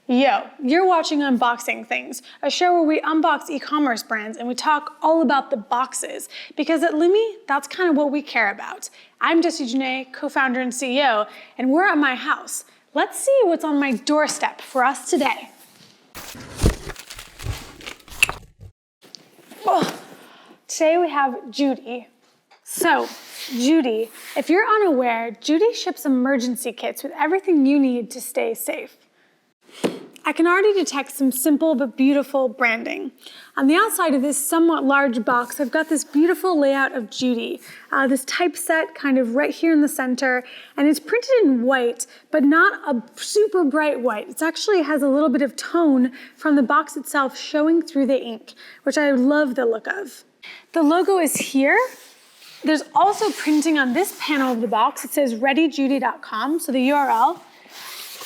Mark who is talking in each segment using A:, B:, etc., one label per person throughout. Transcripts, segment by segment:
A: Yo, you're watching Unboxing Things, a show where we unbox e-commerce brands and we talk all about the boxes, because at Lumi, that's kind of what we care about. I'm Judy, co-founder and CEO, and we're at my house. Let's see what's on my doorstep for us today. Oh, today we have Judy. So, Judy, if you're unaware, Judy ships emergency kits with everything you need to stay safe. I can already detect some simple but beautiful branding. On the outside of this somewhat large box, I've got this beautiful layout of Judy, this typeset kind of right here in the center, and it's printed in white, but not a super bright white. It actually has a little bit of tone from the box itself showing through the ink, which I love the look of. The logo is here. There's also printing on this panel of the box. It says readyjudy.com, so the URL.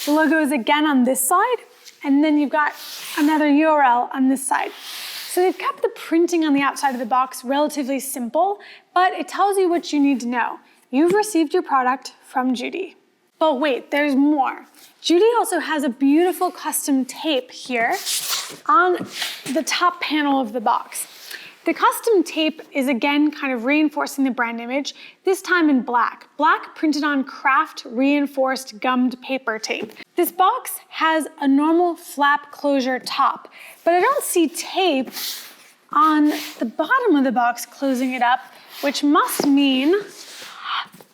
A: The logo is again on this side, and then you've got another URL on this side. So they've kept the printing on the outside of the box relatively simple, but it tells you what you need to know. You've received your product from Judy. But wait, there's more. Judy also has a beautiful custom tape here on the top panel of the box. The custom tape is again kind of reinforcing the brand image, this time in black. Black printed on craft reinforced gummed paper tape. This box has a normal flap closure top, but I don't see tape on the bottom of the box closing it up, which must mean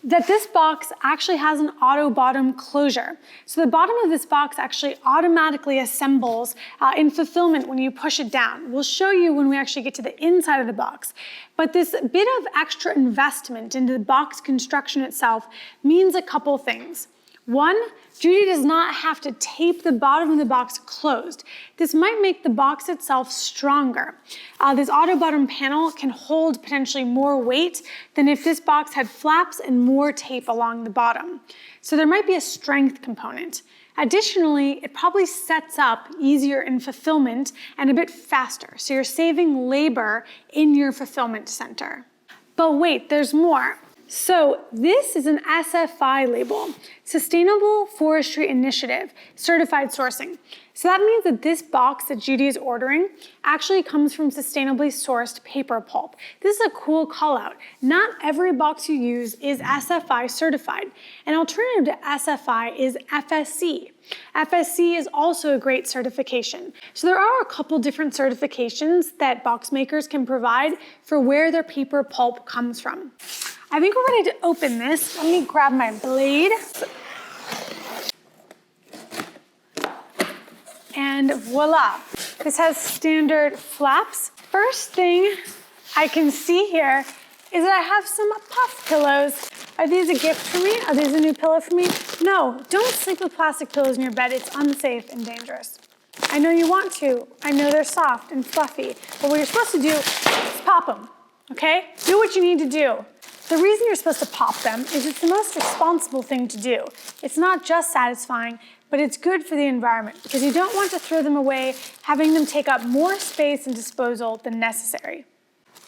A: that this box actually has an auto bottom closure. So the bottom of this box actually automatically assembles in fulfillment when you push it down. We'll show you when we actually get to the inside of the box. But this bit of extra investment into the box construction itself means a couple things. One, Judy does not have to tape the bottom of the box closed. This might make the box itself stronger. This auto bottom panel can hold potentially more weight than if this box had flaps and more tape along the bottom. So there might be a strength component. Additionally, it probably sets up easier in fulfillment and a bit faster, so you're saving labor in your fulfillment center. But wait, there's more. So this is an SFI label, Sustainable Forestry Initiative, certified sourcing. So that means that this box that Judy is ordering actually comes from sustainably sourced paper pulp. This is a cool call out. Not every box you use is SFI certified. An alternative to SFI is FSC. FSC is also a great certification. So there are a couple different certifications that box makers can provide for where their paper pulp comes from. I think we're ready to open this. Let me grab my blade. And voila, this has standard flaps. First thing I can see here is that I have some puff pillows. Are these a gift for me? Are these a new pillow for me? No, don't sleep with plastic pillows in your bed. It's unsafe and dangerous. I know you want to. I know they're soft and fluffy, but what you're supposed to do is pop them, okay? Do what you need to do. The reason you're supposed to pop them is it's the most responsible thing to do. It's not just satisfying, but it's good for the environment because you don't want to throw them away, having them take up more space and disposal than necessary.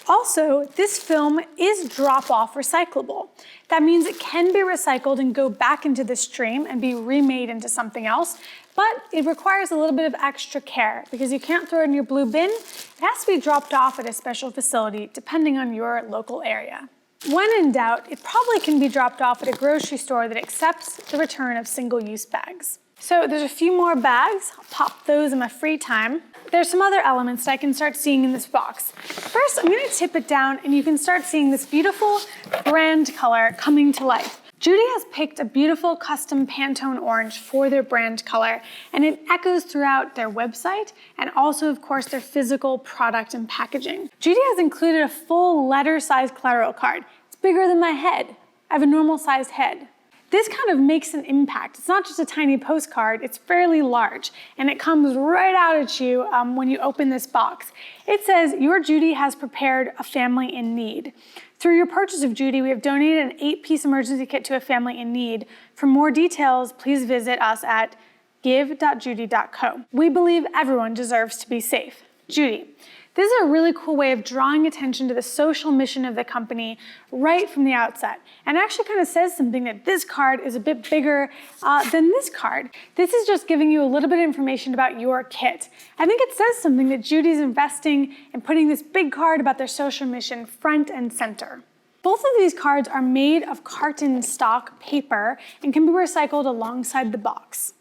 A: Also, this film is drop-off recyclable. That means it can be recycled and go back into the stream and be remade into something else, but it requires a little bit of extra care because you can't throw it in your blue bin. It has to be dropped off at a special facility depending on your local area. When in doubt, it probably can be dropped off at a grocery store that accepts the return of single-use bags. So there's a few more bags. I'll pop those in my free time. There's some other elements that I can start seeing in this box. First, I'm gonna tip it down and you can start seeing this beautiful brand color coming to life. Judy has picked a beautiful custom Pantone orange for their brand color, and it echoes throughout their website and also, of course, their physical product and packaging. Judy has included a full letter-sized collateral card. It's bigger than my head. I have a normal-sized head. This kind of makes an impact. It's not just a tiny postcard, it's fairly large, and it comes right out at you when you open this box. It says, "Your Judy has prepared a family in need." Through your purchase of Judy, we have donated an 8-piece emergency kit to a family in need. For more details, please visit us at give.judy.co. We believe everyone deserves to be safe. Judy. This is a really cool way of drawing attention to the social mission of the company right from the outset. And it actually kind of says something that this card is a bit bigger than this card. This is just giving you a little bit of information about your kit. I think it says something that Judy's investing in putting this big card about their social mission front and center. Both of these cards are made of carton stock paper and can be recycled alongside the box.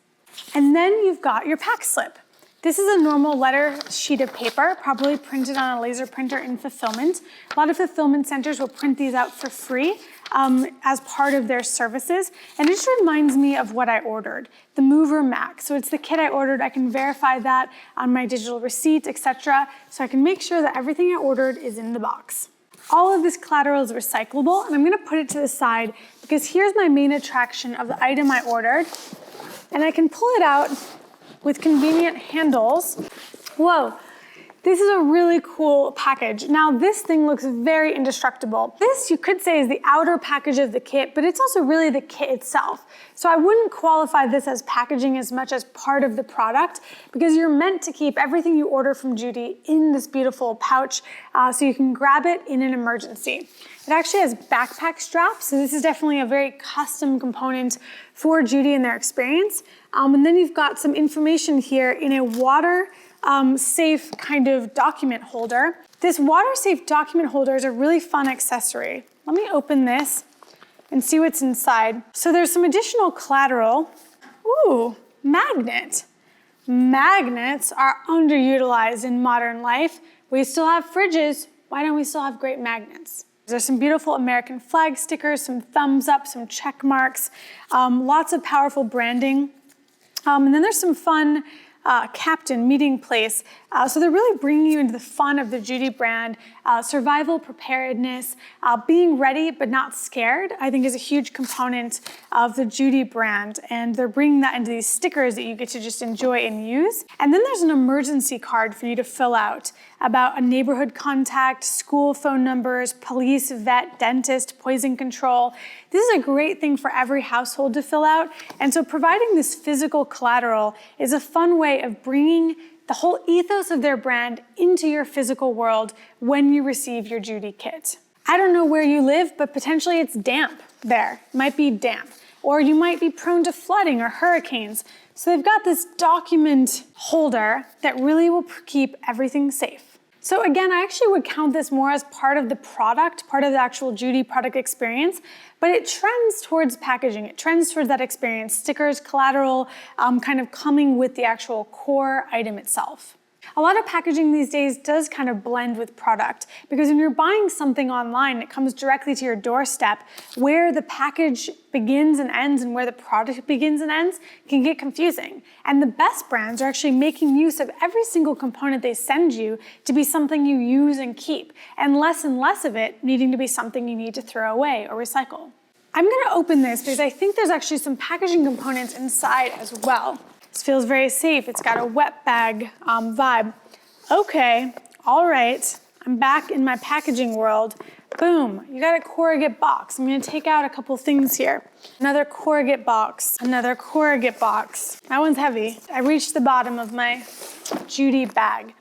A: And then you've got your pack slip. This is a normal letter sheet of paper, probably printed on a laser printer in fulfillment. A lot of fulfillment centers will print these out for free as part of their services. And it just reminds me of what I ordered, the Mover Mac. So it's the kit I ordered. I can verify that on my digital receipt, etc. So I can make sure that everything I ordered is in the box. All of this collateral is recyclable, and I'm gonna put it to the side because here's my main attraction of the item I ordered. And I can pull it out with convenient handles. Whoa, this is a really cool package. Now this thing looks very indestructible. This you could say is the outer package of the kit, but it's also really the kit itself. So I wouldn't qualify this as packaging as much as part of the product because you're meant to keep everything you order from Judy in this beautiful pouch so you can grab it in an emergency. It actually has backpack straps, so this is definitely a very custom component for Judy and their experience. And then you've got some information here in a water safe kind of document holder. This water safe document holder is a really fun accessory. Let me open this and see what's inside. So there's some additional collateral. Ooh, magnet. Magnets are underutilized in modern life. We still have fridges. Why don't we still have great magnets? There's some beautiful American flag stickers, some thumbs up, some check marks, lots of powerful branding. And then there's some fun captain meeting place. So they're really bringing you into the fun of the Judy brand. Survival preparedness, being ready but not scared, I think is a huge component of the Judy brand. And they're bringing that into these stickers that you get to just enjoy and use. And then there's an emergency card for you to fill out about a neighborhood contact, school phone numbers, police, vet, dentist, poison control. This is a great thing for every household to fill out. And so providing this physical collateral is a fun way of bringing the whole ethos of their brand into your physical world when you receive your Judy kit. I don't know where you live, but potentially it's damp there. It might be damp. Or you might be prone to flooding or hurricanes. So they've got this document holder that really will keep everything safe. So again, I actually would count this more as part of the product, part of the actual Judy product experience, but it trends towards packaging. It trends towards that experience, stickers, collateral, kind of coming with the actual core item itself. A lot of packaging these days does kind of blend with product because when you're buying something online, it comes directly to your doorstep. Where the package begins and ends and where the product begins and ends can get confusing. And the best brands are actually making use of every single component they send you to be something you use and keep, and less of it needing to be something you need to throw away or recycle. I'm gonna open this because I think there's actually some packaging components inside as well. This feels very safe. It's got a wet bag vibe. Okay, all right. I'm back in my packaging world. Boom, you got a corrugate box. I'm gonna take out a couple things here. Another corrugate box, another corrugate box. That one's heavy. I reached the bottom of my Judy bag.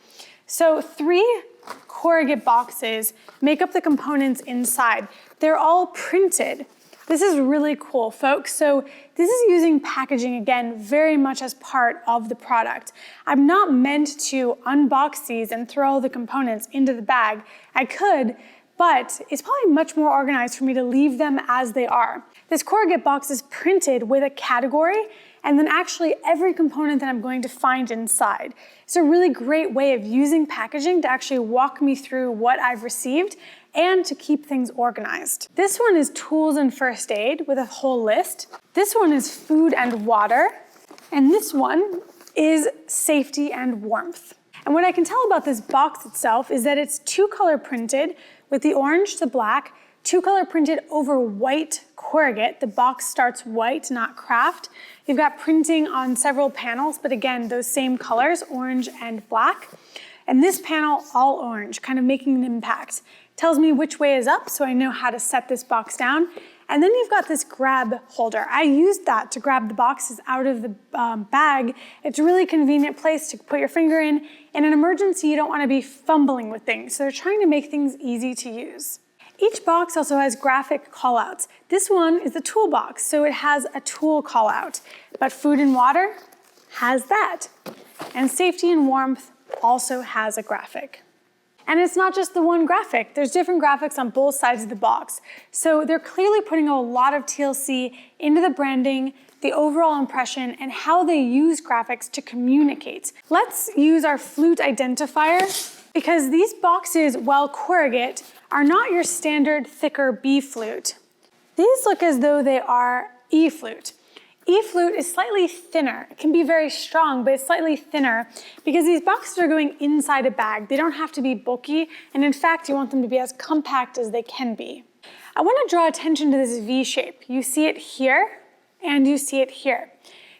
A: So 3 corrugate boxes make up the components inside. They're all printed. This is really cool, folks. So this is using packaging, again, very much as part of the product. I'm not meant to unbox these and throw all the components into the bag. I could, but it's probably much more organized for me to leave them as they are. This corrugate box is printed with a category and then actually every component that I'm going to find inside. It's a really great way of using packaging to actually walk me through what I've received and to keep things organized. This one is tools and first aid with a whole list. This one is food and water. And this one is safety and warmth. And what I can tell about this box itself is that it's 2-color printed with the orange to black, 2-color printed over white corrugate. The box starts white, not craft. You've got printing on several panels, but again, those same colors, orange and black. And this panel, all orange, kind of making an impact. Tells me which way is up, so I know how to set this box down. And then you've got this grab holder. I used that to grab the boxes out of the bag. It's a really convenient place to put your finger in. In an emergency, you don't want to be fumbling with things, so they're trying to make things easy to use. Each box also has graphic callouts. This one is the toolbox, so it has a tool callout. But food and water has that. And safety and warmth also has a graphic. And it's not just the one graphic. There's different graphics on both sides of the box. So they're clearly putting a lot of TLC into the branding, the overall impression, and how they use graphics to communicate. Let's use our Flute Identifier, because these boxes, while corrugate, are not your standard thicker B flute. These look as though they are E flute. E flute is slightly thinner. It can be very strong, but it's slightly thinner because these boxes are going inside a bag. They don't have to be bulky, and in fact, you want them to be as compact as they can be. I want to draw attention to this V shape. You see it here, and you see it here.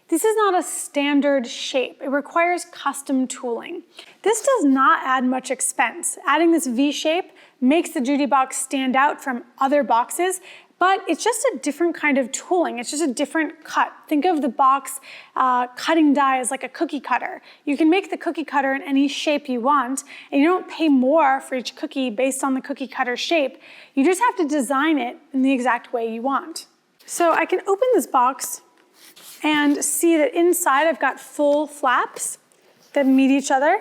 A: This is not a standard shape. It requires custom tooling. This does not add much expense. Adding this V shape makes the Judy box stand out from other boxes, but it's just a different kind of tooling. It's just a different cut. Think of the box cutting die as like a cookie cutter. You can make the cookie cutter in any shape you want, and you don't pay more for each cookie based on the cookie cutter shape. You just have to design it in the exact way you want. So I can open this box and see that inside I've got full flaps that meet each other.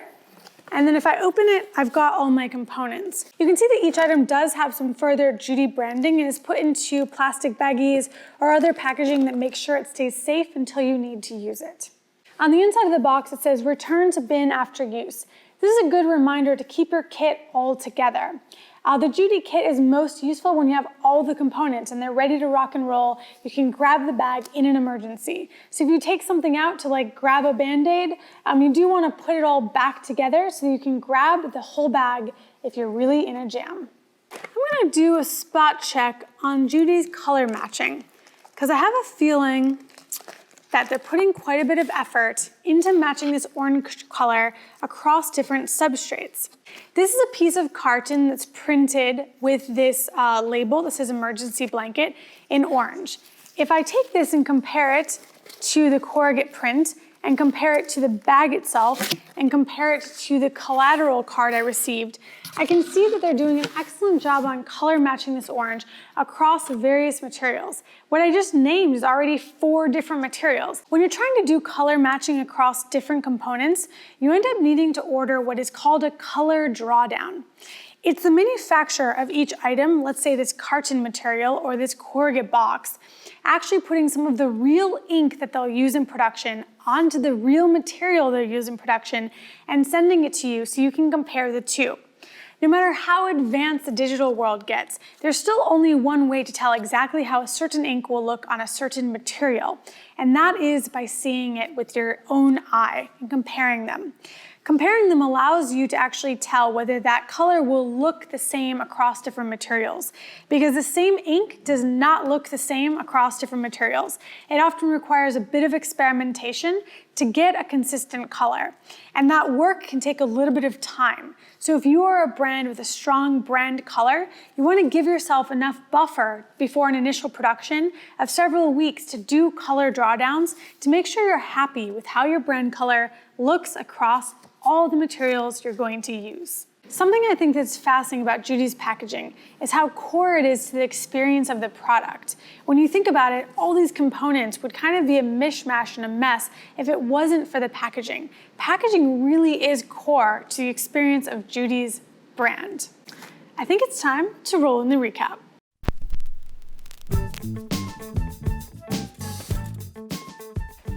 A: And then if I open it, I've got all my components. You can see that each item does have some further Judy branding and is put into plastic baggies or other packaging that makes sure it stays safe until you need to use it. On the inside of the box, it says return to bin after use. This is a good reminder to keep your kit all together. The Judy kit is most useful when you have all the components and they're ready to rock and roll. You can grab the bag in an emergency. So if you take something out to like grab a Band-Aid, you do want to put it all back together so you can grab the whole bag if you're really in a jam. I'm going to do a spot check on Judy's color matching because I have a feeling that they're putting quite a bit of effort into matching this orange color across different substrates. This is a piece of carton that's printed with this label that says emergency blanket in orange. If I take this and compare it to the corrugate print and compare it to the bag itself and compare it to the collateral card I received, I can see that they're doing an excellent job on color matching this orange across various materials. What I just named is already 4 different materials. When you're trying to do color matching across different components, you end up needing to order what is called a color drawdown. It's the manufacturer of each item, let's say this carton material or this corrugate box, actually putting some of the real ink that they'll use in production onto the real material they'll use in production and sending it to you so you can compare the two. No matter how advanced the digital world gets, there's still only one way to tell exactly how a certain ink will look on a certain material, and that is by seeing it with your own eye and comparing them. Comparing them allows you to actually tell whether that color will look the same across different materials, because the same ink does not look the same across different materials. It often requires a bit of experimentation to get a consistent color, and that work can take a little bit of time. So if you are a brand with a strong brand color, you want to give yourself enough buffer before an initial production of several weeks to do color drawdowns to make sure you're happy with how your brand color looks across all the materials you're going to use. Something I think that's fascinating about Judy's packaging is how core it is to the experience of the product. When you think about it, all these components would kind of be a mishmash and a mess if it wasn't for the packaging. Packaging really is core to the experience of Judy's brand. I think it's time to roll in the recap.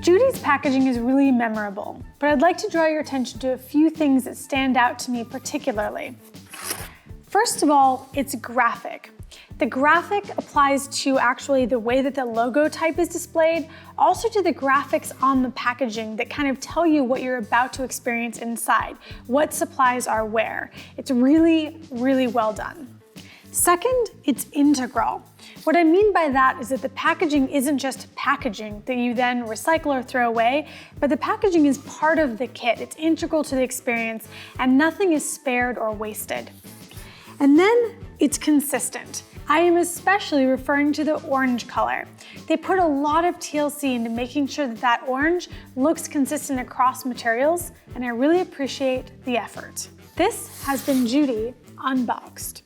A: Judy's packaging is really memorable, but I'd like to draw your attention to a few things that stand out to me particularly. First of all, it's graphic. The graphic applies to actually the way that the logo type is displayed, also to the graphics on the packaging that kind of tell you what you're about to experience inside, what supplies are where. It's really, really well done. Second, it's integral. What I mean by that is that the packaging isn't just packaging that you then recycle or throw away, but the packaging is part of the kit. It's integral to the experience and nothing is spared or wasted. And then It's consistent. I am especially referring to the orange color. They put a lot of TLC into making sure that that orange looks consistent across materials, and I really appreciate the effort. This has been Judy Unboxed.